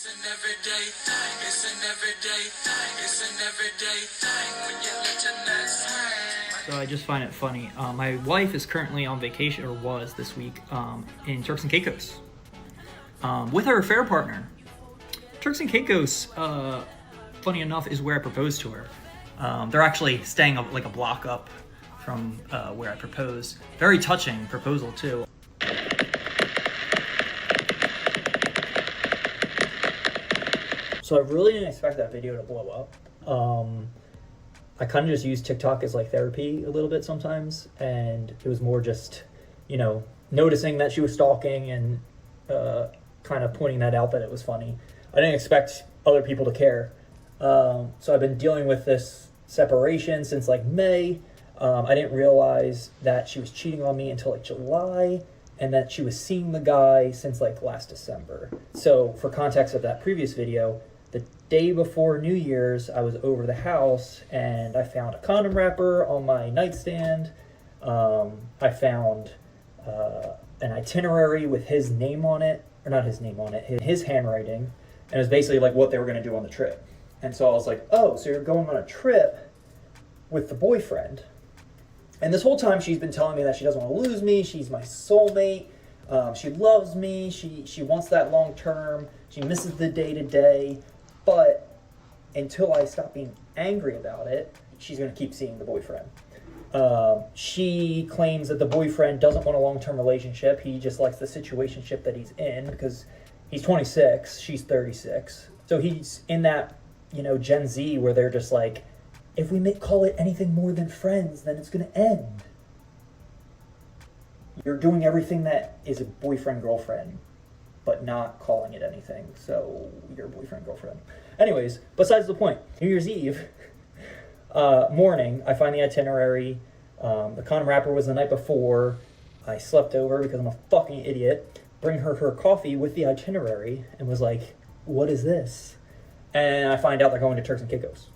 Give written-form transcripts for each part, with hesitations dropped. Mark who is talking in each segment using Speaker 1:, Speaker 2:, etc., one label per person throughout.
Speaker 1: It's an everyday thing. It's an everyday thing. It's an everyday thing when you let your nuts hang.
Speaker 2: So I just find it funny. My wife is currently on vacation, or was this week, in Turks and Caicos with her affair partner. Turks and Caicos, funny enough, is where I proposed to her. They're actually staying like a block up from where I proposed. Very touching proposal too. So I really didn't expect that video to blow up. I kind of just use TikTok as like therapy a little bit sometimes, and it was more just, noticing that she was stalking and kind of pointing that out, that it was funny. I didn't expect other people to care. So I've been dealing with this separation since like May. I didn't realize that she was cheating on me until like July, and that she was seeing the guy since like last December. So for context of that previous video, the day before New Year's, I was over the house and I found a condom wrapper on my nightstand. I found an itinerary with his name on it, or not his name on it, his handwriting, and it was basically like what they were going to do on the trip. And so I was like, oh, so you're going on a trip with the boyfriend. And this whole time she's been telling me that she doesn't want to lose me, she's my soulmate, she loves me, she wants that long term, she misses the day-to-day. But until I stop being angry about it, she's going to keep seeing the boyfriend. She claims that the boyfriend doesn't want a long-term relationship. He just likes the situationship that he's in, because he's 26, she's 36. So he's in that, Gen Z where they're just like, if we call it anything more than friends, then it's going to end. You're doing everything that is a boyfriend-girlfriend, but not calling it anything, so you're boyfriend, girlfriend. Anyways, besides the point, New Year's Eve morning, I find the itinerary. The condom wrapper was the night before. I slept over because I'm a fucking idiot. Bring her coffee with the itinerary and was like, what is this? And I find out they're going to Turks and Caicos.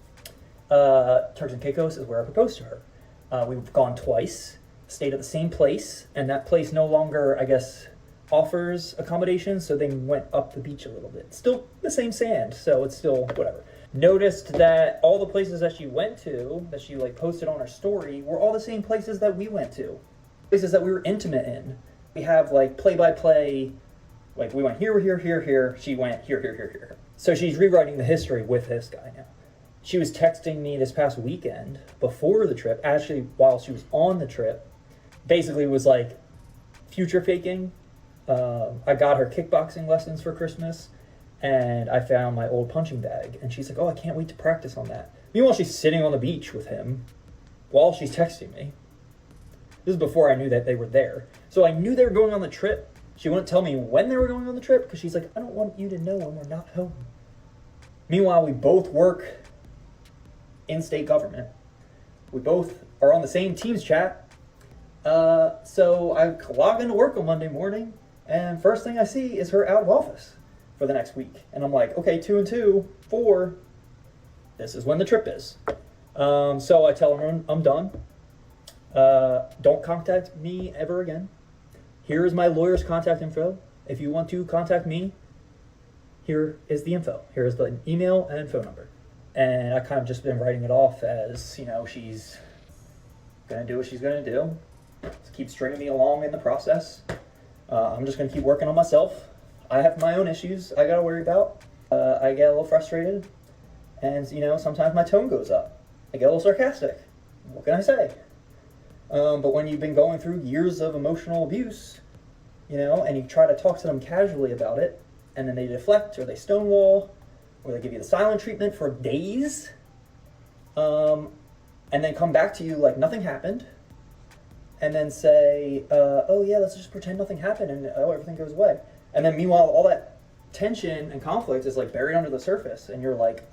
Speaker 2: Turks and Caicos is where I proposed to her. We've gone twice, stayed at the same place, and that place no longer, I guess, offers accommodations, so they went up the beach a little bit. Still the same sand, so it's still whatever. Noticed that all the places that she went to, that she like posted on her story, were all the same places that we went to. Places that we were intimate in. We have like play-by-play, like we went here, she went here. So she's rewriting the history with this guy now. She was texting me this past weekend before the trip, actually while she was on the trip, basically was like future faking. I got her kickboxing lessons for Christmas, and I found my old punching bag, and she's like, oh, I can't wait to practice on that. Meanwhile, she's sitting on the beach with him while she's texting me. This is before I knew that they were there. So I knew they were going on the trip. She wouldn't tell me when they were going on the trip, because she's like, I don't want you to know when we're not home. Meanwhile, we both work in state government. We both are on the same Teams chat. So I log into work on Monday morning, and first thing I see is her out of office for the next week. And I'm like, okay, 2 and 2, 4, this is when the trip is. So I tell her I'm done. Don't contact me ever again. Here is my lawyer's contact info. If you want to contact me, here is the info. Here is the email and phone number. And I kind of just been writing it off as, she's going to do what she's going to do. Just keep stringing me along in the process. I'm just going to keep working on myself. I have my own issues I got to worry about. I get a little frustrated. And, sometimes my tone goes up. I get a little sarcastic. What can I say? But when you've been going through years of emotional abuse, and you try to talk to them casually about it, and then they deflect or they stonewall, or they give you the silent treatment for days, and then come back to you like nothing happened, and then say, oh yeah, let's just pretend nothing happened, and everything goes away. And then meanwhile, all that tension and conflict is like buried under the surface, and you're like,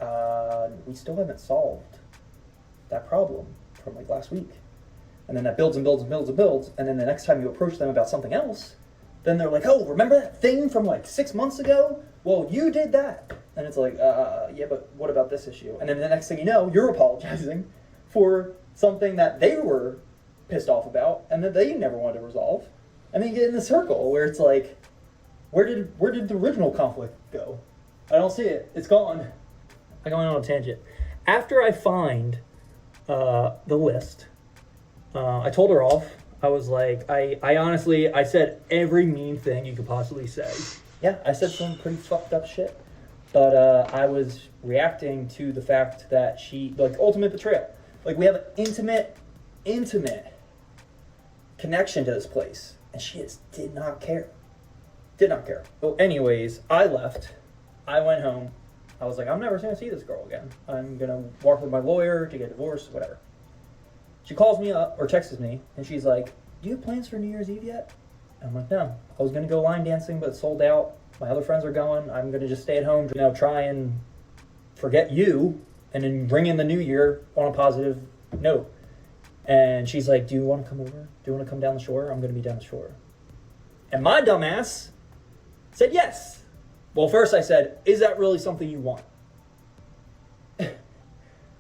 Speaker 2: we still haven't solved that problem from like last week. And then that builds and builds and builds and builds, and then the next time you approach them about something else, then they're like, oh, remember that thing from like 6 months ago? Well, you did that. And it's like, yeah, but what about this issue? And then the next thing you know, you're apologizing for something that they were pissed off about and that they never wanted to resolve. And then you get in the circle where it's like, where did the original conflict go? I don't see it. It's gone. I go on a tangent. After I find the list, I told her off. I was like, I honestly, I said every mean thing you could possibly say. Yeah, I said some pretty fucked up shit. But I was reacting to the fact that she, like, ultimate betrayal. Like, we have an intimate connection to this place. And she just did not care. Did not care. Well, anyways, I left. I went home. I was like, I'm never going to see this girl again. I'm going to work with my lawyer to get divorced, whatever. She calls me up, or texts me, and she's like, do you have plans for New Year's Eve yet? And I'm like, no. I was going to go line dancing, but it's sold out. My other friends are going. I'm going to just stay at home, try and forget you, and then bring in the new year on a positive note. And she's like, do you want to come over? Do you want to come down the shore? I'm going to be down the shore. And my dumbass said yes. Well, first I said, is that really something you want?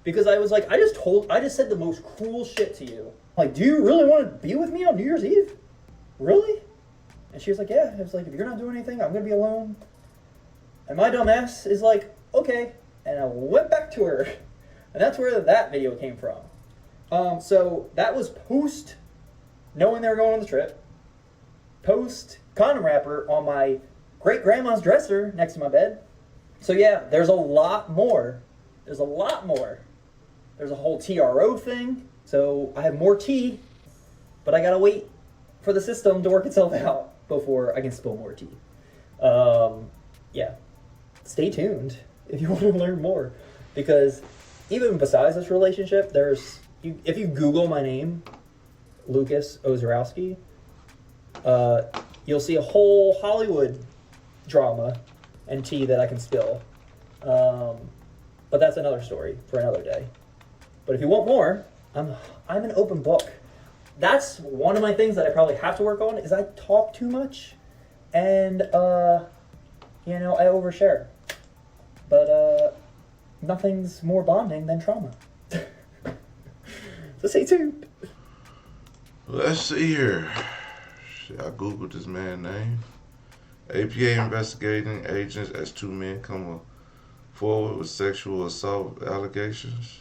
Speaker 2: Because I was like, I just said the most cruel shit to you. Like, do you really want to be with me on New Year's Eve? Really? And she was like, yeah. I was like, if you're not doing anything, I'm going to be alone. And my dumbass is like, okay. And I went back to her. And that's where that video came from. So that was post knowing they were going on the trip. Post condom wrapper on my great-grandma's dresser next to my bed. So yeah, there's a lot more. There's a lot more. There's a whole TRO thing. So I have more tea, but I gotta wait for the system to work itself out before I can spill more tea. Yeah. Stay tuned if you want to learn more. Because even besides this relationship, if you Google my name, Lucas Ozarowski, you'll see a whole Hollywood drama and tea that I can spill. But that's another story for another day. But if you want more, I'm an open book. That's one of my things that I probably have to work on is I talk too much and I overshare. But nothing's more bonding than trauma. So stay tuned.
Speaker 3: Let's see here. I googled this man's name. APA investigating agents as two men come forward with sexual assault allegations.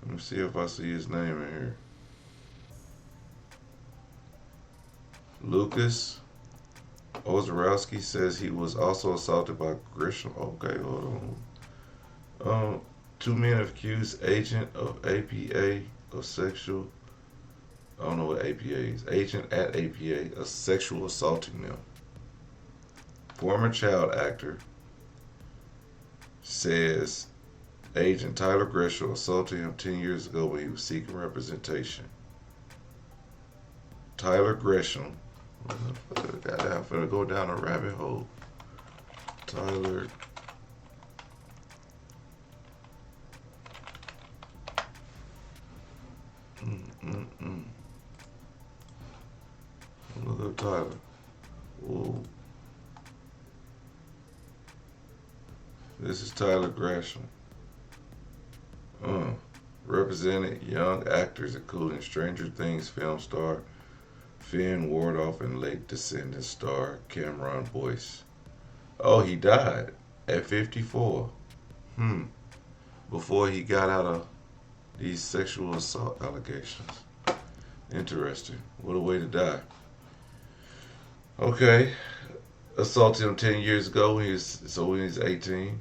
Speaker 3: Let me see if I see his name in here. Lucas Ozarowski says he was also assaulted by Grisham. Okay, hold on. Two men accused agent of APA of sexual. I don't know what APA is. Agent at APA of sexual assaulting them. Former child actor says agent Tyler Grisham assaulted him 10 years ago when he was seeking representation. Tyler Grisham. I'm gonna go down a rabbit hole. Tyler. Look up Tyler. Whoa. This is Tyler Grisham. Represented young actors including Stranger Things film star Finn Wardoff and late Descendants star Cameron Boyce. Oh, he died at 54. Before he got out of these sexual assault allegations. Interesting. What a way to die. Okay. Assaulted him 10 years ago when he was 18.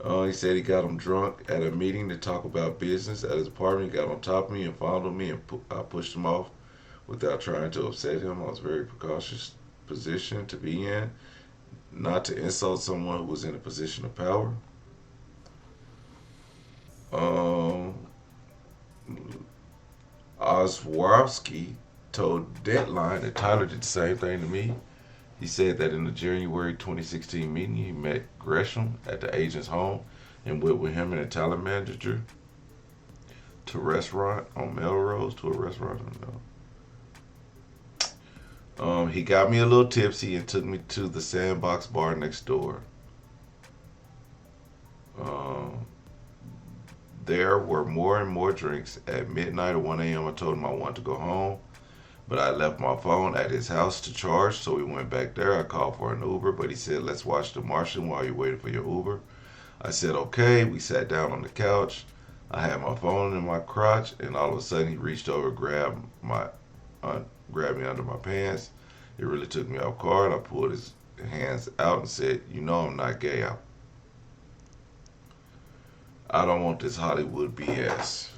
Speaker 3: He said he got him drunk at a meeting to talk about business at his apartment. He got on top of me and fondled me, and I pushed him off without trying to upset him. I was a very precautious position to be in, not to insult someone who was in a position of power. Oswarowski told Deadline that Tyler did the same thing to me. He said that in the January 2016 meeting, he met Gresham at the agent's home and went with him and a talent manager to a restaurant on Melrose, he got me a little tipsy and took me to the Sandbox bar next door. There were more and more drinks. At midnight or 1 a.m., I told him I wanted to go home. But I left my phone at his house to charge, so we went back there. I called for an Uber, but he said, let's watch The Martian while you're waiting for your Uber. I said, okay. We sat down on the couch. I had my phone in my crotch, and all of a sudden he reached over, grabbed me under my pants. It really took me off guard. I pulled his hands out and said, you know I'm not gay. I don't want this Hollywood BS.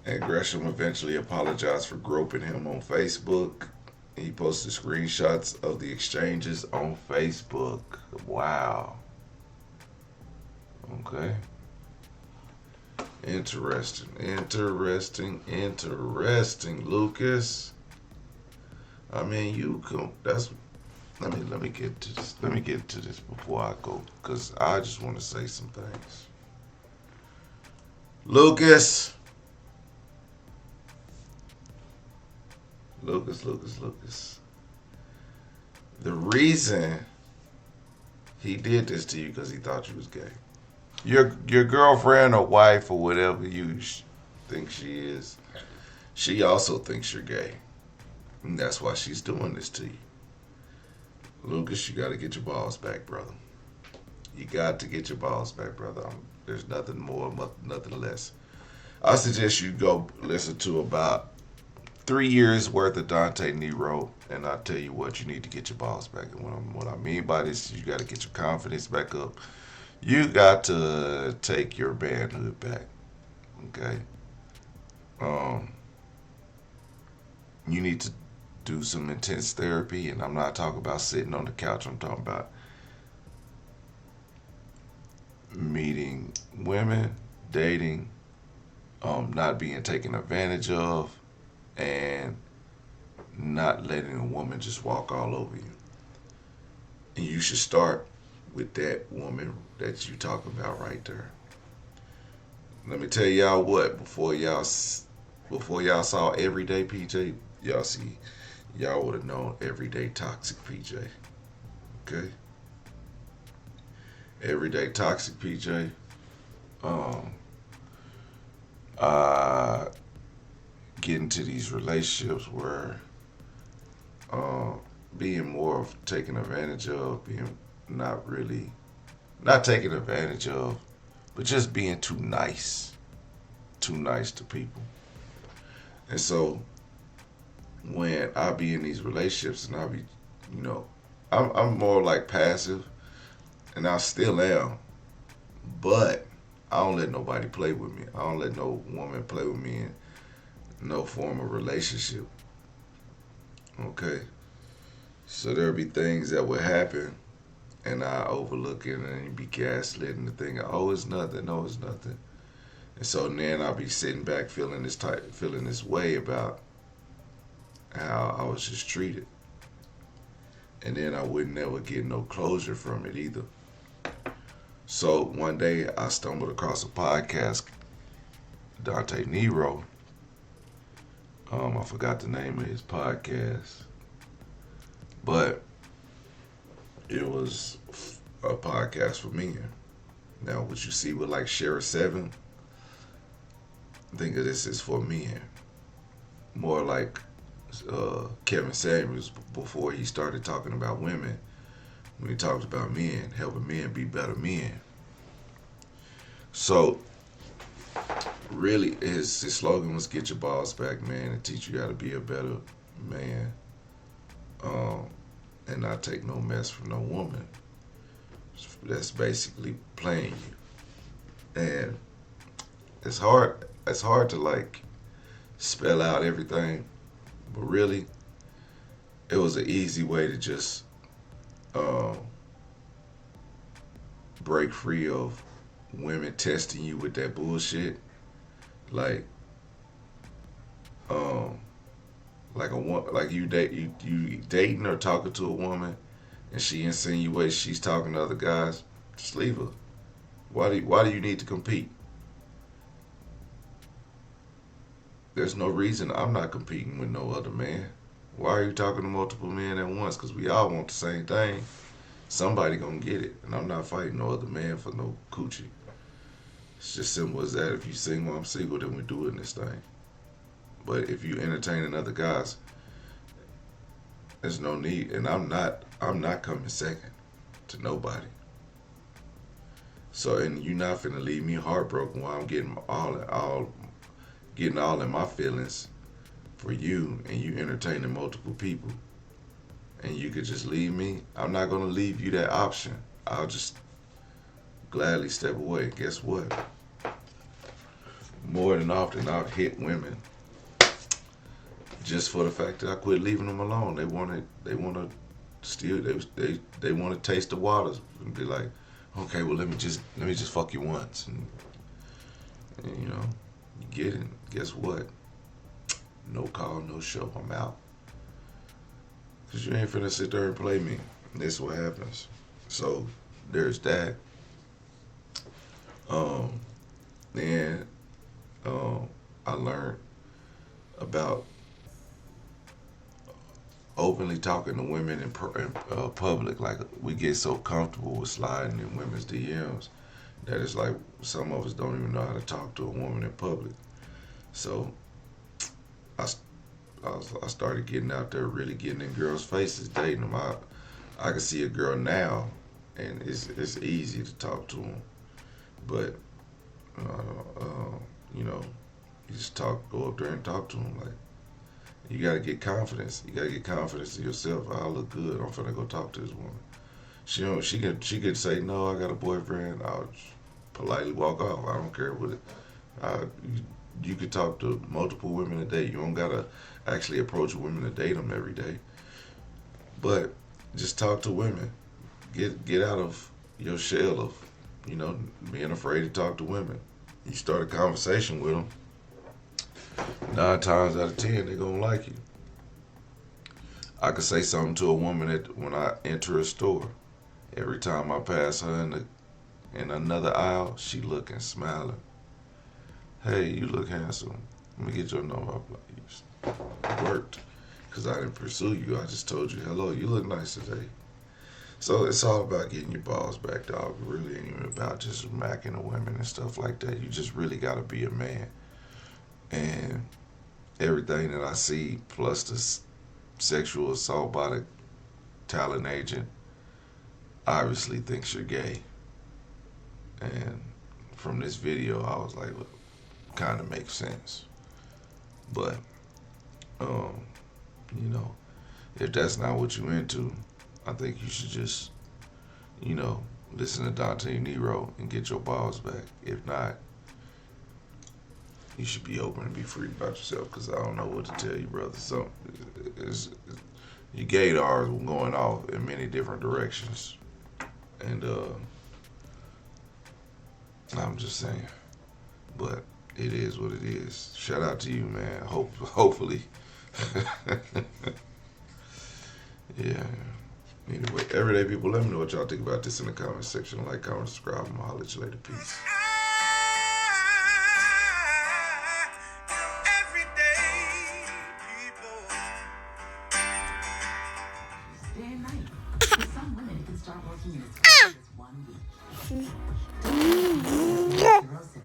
Speaker 3: And Gresham eventually apologized for groping him on Facebook. He posted screenshots of the exchanges on Facebook. Wow. Okay. Interesting, Lucas. I mean, you can. That's. Let me get to this. Let me get to this before I go, cause I just want to say some things. Lucas. The reason he did this to you because he thought you was gay. Your girlfriend or wife or whatever you think she is, she also thinks you're gay. And that's why she's doing this to you. Lucas, you got to get your balls back, brother. You got to get your balls back, brother. There's nothing more, nothing less. I suggest you go listen to about 3 years worth of Dante Nero, and I tell you what, you need to get your balls back. And what I mean by this, you got to get your confidence back up. You got to take your manhood back. Okay. You need to do some intense therapy, and I'm not talking about sitting on the couch. I'm talking about meeting women, dating, not being taken advantage of, and not letting a woman just walk all over you. And you should start with that woman that you talking about right there. Let me tell y'all what, before y'all saw Everyday PJ, y'all would have known Everyday Toxic PJ. Okay? Everyday Toxic PJ. Get into these relationships where being more of taken advantage of, being not taking advantage of, but just being too nice to people. And so when I be in these relationships and I be, I'm more like passive, and I still am, but I don't let nobody play with me. I don't let no woman play with me in no form of relationship. Okay? So there'll be things that would happen and I overlook it and you be gaslighting the thing. Oh, it's nothing. No, it's nothing. And so then I'll be sitting back feeling this way about how I was just treated. And then I would never get no closure from it either. So one day I stumbled across a podcast, Dante Nero. I forgot the name of his podcast, but it was a podcast for men. Now, what you see with like Share 7, think of this as for men. More like Kevin Samuels before he started talking about women. When he talked about men, helping men be better men. So, really, his slogan was "Get your balls back, man, and teach you how to be a better man, and not take no mess from no woman." That's basically playing you, and it's hard. It's hard to like spell out everything, but really, it was an easy way to just break free of women testing you with that bullshit. Like you dating or talking to a woman, and she insinuates she's talking to other guys. Just leave her. Why do you need to compete? There's no reason I'm not competing with no other man. Why are you talking to multiple men at once? Because we all want the same thing. Somebody gonna get it, and I'm not fighting no other man for no coochie. It's just simple as that. If you single, I'm single, then we're doing this thing. But if you entertaining other guys, there's no need. And I'm not coming second to nobody. So, and you're not finna leave me heartbroken while I'm getting all in my feelings for you, and you entertaining multiple people, and you could just leave me. I'm not gonna leave you that option. I'll just gladly step away. Guess what? More than often, I've hit women just for the fact that I quit leaving them alone. They want to still, they want to taste the waters and be like, okay, well let me just fuck you once, and you get it. Guess what? No call, no show. I'm out. Cause you ain't finna sit there and play me. That's what happens. So there's that. Then I learned about openly talking to women in public. Like, we get so comfortable with sliding in women's DMs that it's like some of us don't even know how to talk to a woman in public. So I started getting out there, really getting in girls' faces, dating them. I can see a girl now, and it's easy to talk to them, but you just go up there and talk to them. Like, you gotta get confidence. You gotta get confidence in yourself. I look good. I'm finna go talk to this woman. She could say no. I got a boyfriend. I'll politely walk off. I don't care what it. You could talk to multiple women a day. You don't gotta actually approach women to date them every day. But just talk to women. Get out of your shell of being afraid to talk to women. You start a conversation with them. 9 times out of 10, they're gonna like you. I could say something to a woman when I enter a store. Every time I pass her in another aisle, she looking, smiling. Hey, you look handsome. Let me get your number. It worked, because I didn't pursue you. I just told you, hello, you look nice today. So it's all about getting your balls back, dog. It really ain't even about just macking the women and stuff like that. You just really got to be a man. And everything that I see, plus the sexual assault by the talent agent, obviously thinks you're gay. And from this video, I was like, well, kind of makes sense. But, if that's not what you're into, I think you should just, listen to Dante Nero and get your balls back. If not, you should be open and be free about yourself, because I don't know what to tell you, brother. So, your gaydars were going off in many different directions. And I'm just saying. But it is what it is. Shout out to you, man. Hopefully. Yeah. Anyway, everyday people, let me know what y'all think about this in the comment section. Like, comment, subscribe, and I'll holler at you later. Peace.
Speaker 1: Day and night. For some women, it can start working in as fast as 1 week.